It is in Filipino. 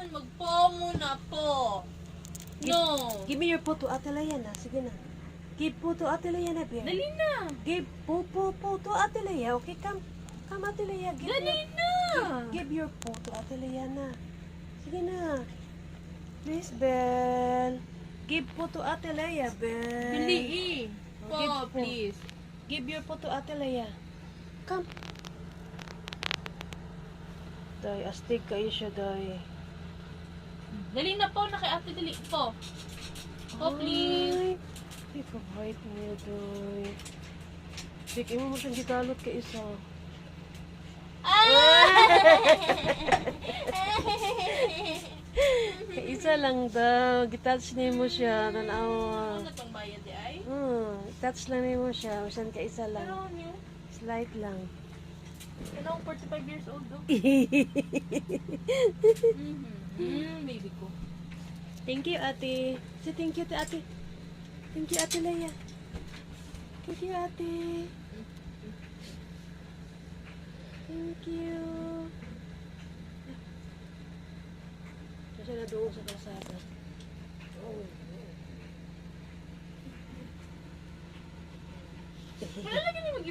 Magpo muna po. No. Give me your photo, Ate Leia na. Sige na. Give photo, Ate Leia na, bear. Dali na. Give photo, Ate Leia. Okay, come. Come, Ate Leia. Dali na. Give your photo, Ate Leia na. Sige na. Please, Belle. Give photo, Ate Leia, Belle. Dali eh. Po, Give po. please. Give your photo, Ate Leia. Come. Day, astig kayo siya, day. Dali na po, na kay ate dali po. Po, please. Ay, pabait niya, day. Sige, mo siyang gigalot ka isa. Kaisa lang daw. Gitouch niya mo siya. Tanawa. Ano tong bayad di ay? Touch lang niya mo siya. Masan kaisa lang. Pero niyo, Slight lang. ano, 45 years old do? Baby ko. Thank you, ate. Say thank you to ate. Thank you, ate Leia. Thank you, ate. Thank you. Kasi na doon sa kalsada.